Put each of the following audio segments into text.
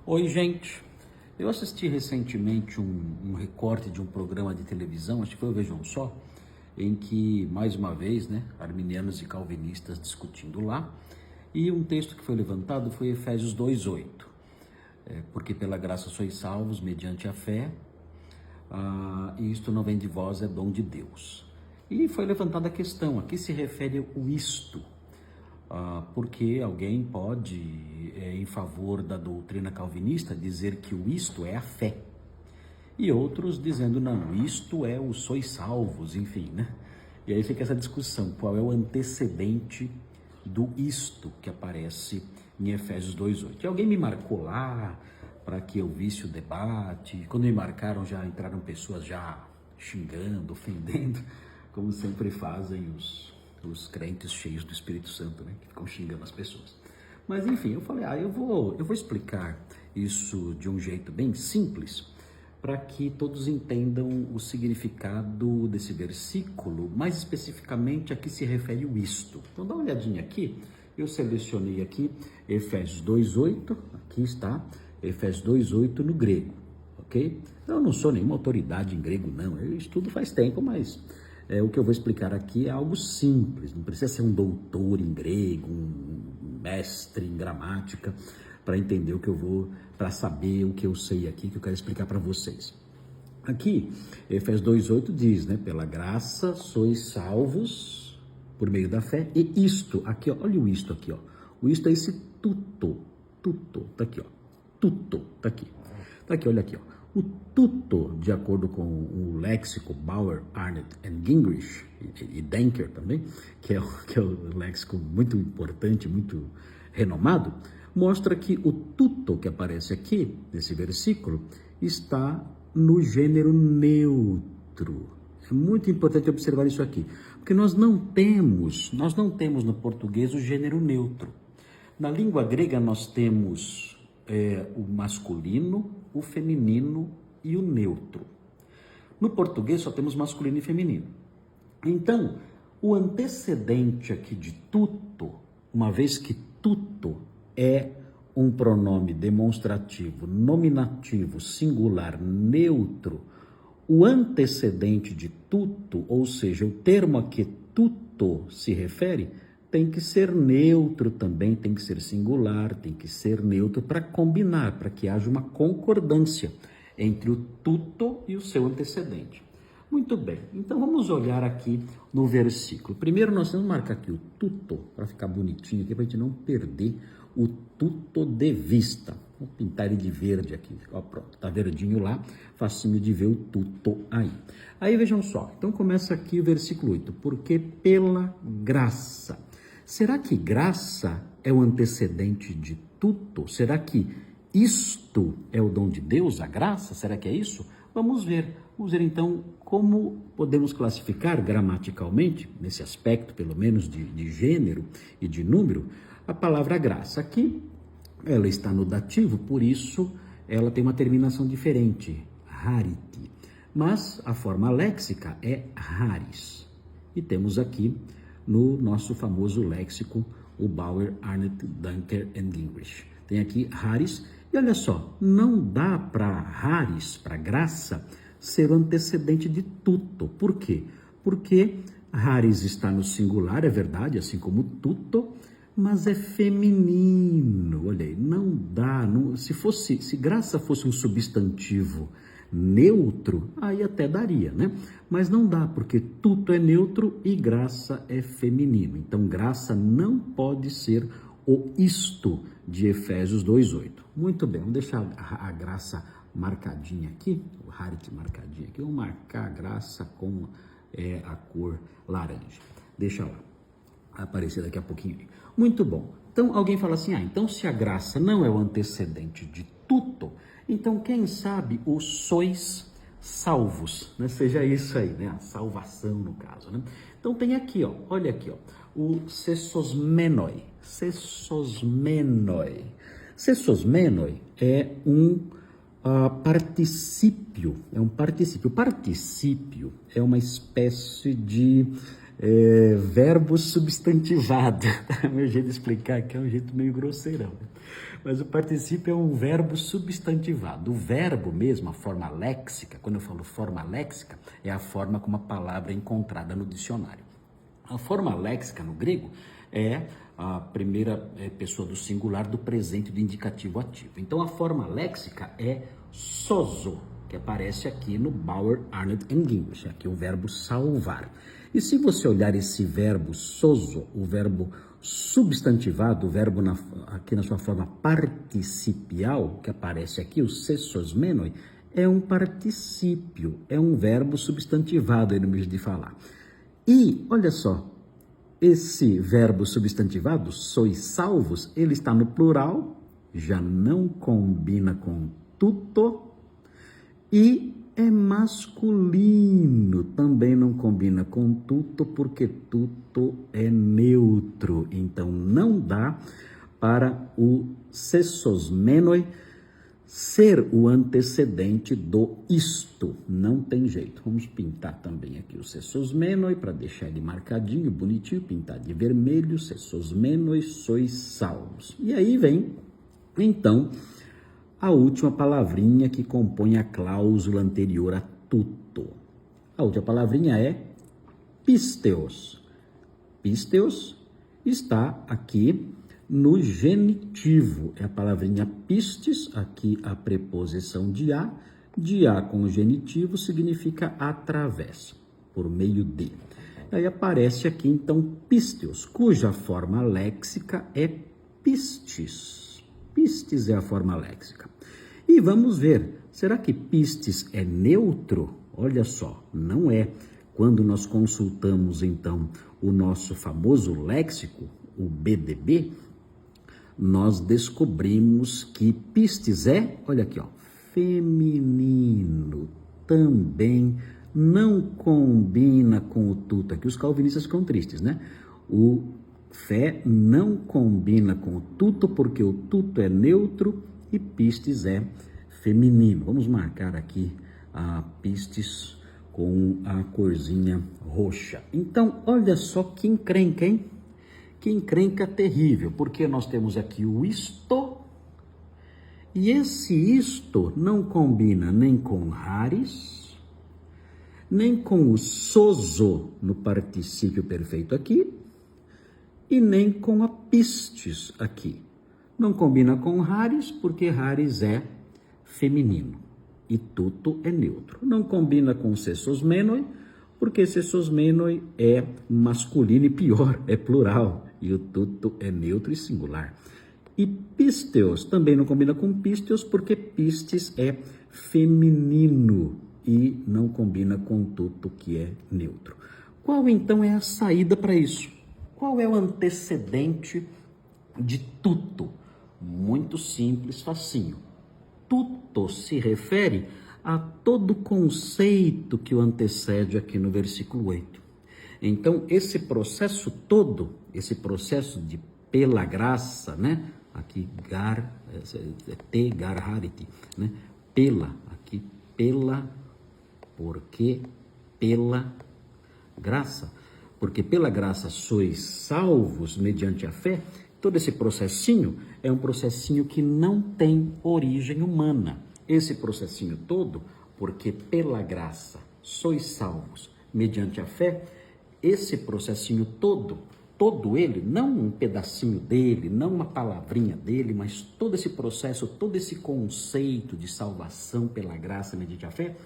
Oi, gente. Eu assisti recentemente um recorte de um programa de televisão, acho que foi o Vejam Só, em que, mais uma vez, arminianos e calvinistas discutindo lá, e um texto que foi levantado foi Efésios 2:8, porque pela graça sois salvos mediante a fé, e isto não vem de vós, é dom de Deus. E foi levantada a questão, a que se refere o isto? Porque alguém pode, em favor da doutrina calvinista, dizer que o isto é a fé. E outros dizendo, não, isto é o sois salvos, enfim, né? E aí fica essa discussão, qual é o antecedente do isto que aparece em Efésios 2:8. E alguém me marcou lá para que eu visse o debate. Quando me marcaram, já entraram pessoas já xingando, ofendendo, como sempre fazem os crentes cheios do Espírito Santo, né? Que ficam xingando as pessoas. Mas enfim, eu falei, eu vou explicar isso de um jeito bem simples, para que todos entendam o significado desse versículo, mais especificamente a que se refere o isto. Então dá uma olhadinha aqui, eu selecionei aqui Efésios 2:8, aqui está, Efésios 2:8 no grego, ok? Eu não sou nenhuma autoridade em grego não, eu estudo faz tempo, mas o que eu vou explicar aqui é algo simples, não precisa ser um doutor em grego, um mestre em gramática, para entender o que eu vou, para saber o que eu sei aqui, que eu quero explicar para vocês. Aqui, Efésios 2:8 diz, pela graça sois salvos por meio da fé, e isto, aqui, ó, olha o isto aqui, ó. O isto é esse tuto, tá aqui, ó. Tuto, tá aqui. Tá aqui, olha aqui, ó. O tuto, de acordo com o léxico Bauer, Arnett and Gingrich, e Denker também, que é o léxico muito importante, muito renomado, mostra que o tuto que aparece aqui, nesse versículo, está no gênero neutro. É muito importante observar isso aqui, porque nós não temos no português o gênero neutro. Na língua grega nós temos o masculino, o feminino e o neutro. No português só temos masculino e feminino. Então, o antecedente aqui de tuto, uma vez que tuto é um pronome demonstrativo, nominativo, singular, neutro, o antecedente de tuto, ou seja, o termo a que tuto se refere, tem que ser neutro também, tem que ser singular, tem que ser neutro para combinar, para que haja uma concordância entre o tuto e o seu antecedente. Muito bem, então vamos olhar aqui no versículo. Primeiro nós vamos marcar aqui o tuto, para ficar bonitinho aqui, para a gente não perder o tuto de vista. Vou pintar ele de verde aqui, ó, pronto, tá verdinho lá, facinho de ver o tuto aí. Aí vejam só, então começa aqui o versículo 8, porque pela graça. Será que graça é o antecedente de tuto? Será que isto é o dom de Deus, a graça? Será que é isso? Vamos ver então como podemos classificar gramaticalmente, nesse aspecto pelo menos de gênero e de número, a palavra graça. Aqui ela está no dativo, por isso ela tem uma terminação diferente, rarity, mas a forma léxica é raris. E temos aqui no nosso famoso léxico, o Bauer, Arnett, Denker and Gingrich. Tem aqui raris, e olha só, não dá para raris, para graça, ser o antecedente de tuto. Por quê? Porque raris está no singular, é verdade, assim como tuto, mas é feminino. Olha aí, não dá, se graça fosse um substantivo neutro, aí até daria, Mas não dá, porque tuto é neutro e graça é feminino. Então, graça não pode ser o isto de Efésios 2:8. Muito bem, vamos deixar a graça marcadinha aqui, o Harit marcadinho aqui. Vamos marcar a graça com a cor laranja. Deixa lá, vai aparecer daqui a pouquinho. Muito bom. Então, alguém fala assim, então se a graça não é o antecedente de tuto, então quem sabe o sois salvos, Seja isso aí, a salvação no caso, Então tem aqui, olha aqui, o sesosmenoi. Sesosmenoi é um particípio, Particípio é uma espécie de verbo substantivado. Meu jeito de explicar aqui é um jeito meio grosseirão. Mas o particípio é um verbo substantivado. O verbo mesmo, a forma léxica, quando eu falo forma léxica, é a forma como a palavra é encontrada no dicionário. A forma léxica no grego é a primeira pessoa do singular do presente do indicativo ativo. Então a forma léxica é sozo, que aparece aqui no Bauer, Arnold and Gingrich, aqui o verbo salvar. E se você olhar esse verbo sozo, o verbo substantivado, o verbo aqui na sua forma participial, que aparece aqui, o sesosmenoi, é um particípio, é um verbo substantivado, no meio de falar. E, olha só, esse verbo substantivado, sois salvos, ele está no plural, já não combina com tudo, e é masculino, também não combina com tudo, porque tudo é neutro. Então, não dá para o sesosmenoi ser o antecedente do isto. Não tem jeito. Vamos pintar também aqui o sesosmenoi, para deixar ele marcadinho, bonitinho, pintar de vermelho, sesosmenoi, sois salvos. E aí vem, então, a última palavrinha que compõe a cláusula anterior a tudo. A última palavrinha é pisteos. Pisteos está aqui no genitivo. É a palavrinha pistes, aqui a preposição de a com o genitivo significa através, por meio de. Aí aparece aqui então pisteos, cuja forma léxica é pistes. Pistes é a forma léxica. E vamos ver, será que pistes é neutro? Olha só, não é. Quando nós consultamos, então, o nosso famoso léxico, o BDB, nós descobrimos que pistes é, olha aqui, ó, feminino. Também não combina com o tuto. Aqui os calvinistas ficam tristes, né? O fé não combina com o tuto, porque o tuto é neutro e pistes é feminino. Vamos marcar aqui a pistes com a corzinha roxa. Então, olha só que encrenca, hein? Que encrenca terrível, porque nós temos aqui o isto, e esse isto não combina nem com rares, nem com o sozo no particípio perfeito aqui, e nem com a pistes aqui. Não combina com rares, porque rares é feminino e tuto é neutro. Não combina com sesosmenoi, porque sesosmenoi é masculino e pior, é plural, e o tuto é neutro e singular. E pisteos também não combina com pisteos, porque pistes é feminino e não combina com tuto, que é neutro. Qual então é a saída para isso? Qual é o antecedente de tuto? Muito simples, facinho. Tuto se refere a todo conceito que o antecede aqui no versículo 8. Então, esse processo todo, esse processo de pela graça, né? Aqui, te garhariti, né? Pela, aqui, pela, porque pela graça. Porque pela graça sois salvos mediante a fé. Todo esse processinho é um processinho que não tem origem humana. Esse processinho todo, porque pela graça sois salvos mediante a fé, esse processinho todo ele, não um pedacinho dele, não uma palavrinha dele, mas todo esse processo, todo esse conceito de salvação pela graça mediante a fé,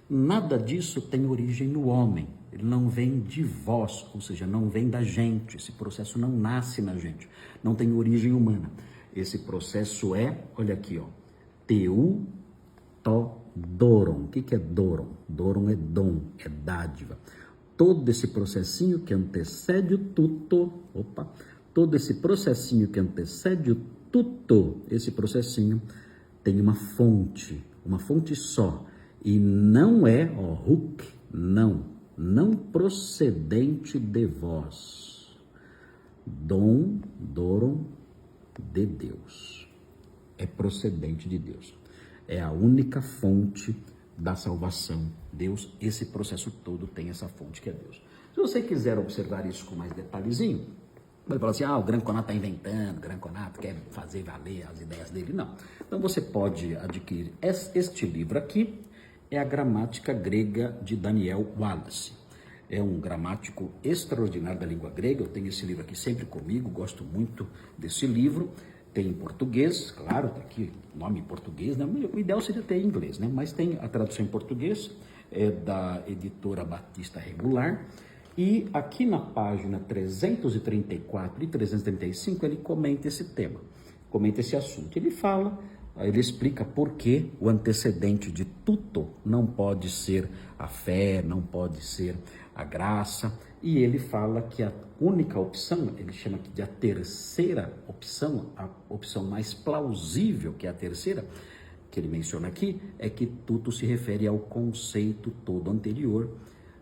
nada disso tem origem no homem. Ele não vem de vós, ou seja, não vem da gente. Esse processo não nasce na gente, não tem origem humana. Esse processo é, olha aqui, ó, teu to doron. O que é doron? Doron é dom, é dádiva. Todo esse processinho que antecede o tuto, todo esse processinho que antecede o tuto, esse processinho tem uma fonte só, e não é, huk, não procedente de vós, doron, de Deus, é procedente de Deus, é a única fonte da salvação. Deus, esse processo todo tem essa fonte que é Deus. Se você quiser observar isso com mais detalhezinho, Ele fala assim, o Grande Conato está inventando, o Grande Conato quer fazer valer as ideias dele. Não. Então você pode adquirir este livro aqui, é a Gramática Grega de Daniel Wallace. É um gramático extraordinário da língua grega, eu tenho esse livro aqui sempre comigo, gosto muito desse livro. Tem em português, claro, tá aqui o nome em português, né? O ideal seria ter em inglês, né? Mas tem a tradução em português, é da editora Batista Regular. E aqui na página 334 e 335 ele comenta esse tema, comenta esse assunto. Ele explica por que o antecedente de tudo não pode ser a fé, não pode ser a graça. E ele fala que a única opção, ele chama aqui de a terceira opção, a opção mais plausível, que é a terceira, que ele menciona aqui, é que tudo se refere ao conceito todo anterior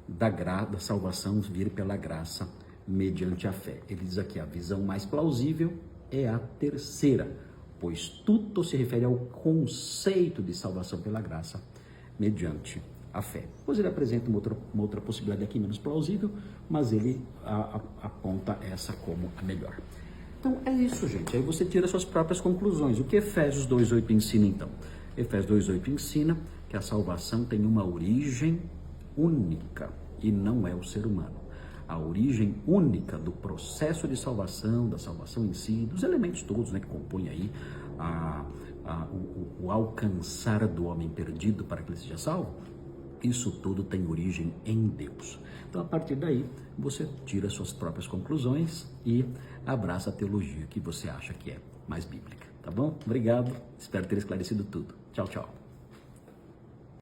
da salvação vir pela graça mediante a fé. Ele diz aqui, a visão mais plausível é a terceira, pois tudo se refere ao conceito de salvação pela graça mediante a fé. Depois ele apresenta uma outra possibilidade aqui menos plausível, mas ele aponta essa como a melhor. Então é isso, gente. Aí você tira suas próprias conclusões. O que Efésios 2:8 ensina então? Efésios 2:8 ensina que a salvação tem uma origem única e não é o ser humano. A origem única do processo de salvação, da salvação em si, dos elementos todos, né, que compõem aí o alcançar do homem perdido para que ele seja salvo, isso tudo tem origem em Deus. Então, a partir daí, você tira suas próprias conclusões e abraça a teologia que você acha que é mais bíblica, tá bom? Obrigado, espero ter esclarecido tudo. Tchau, tchau.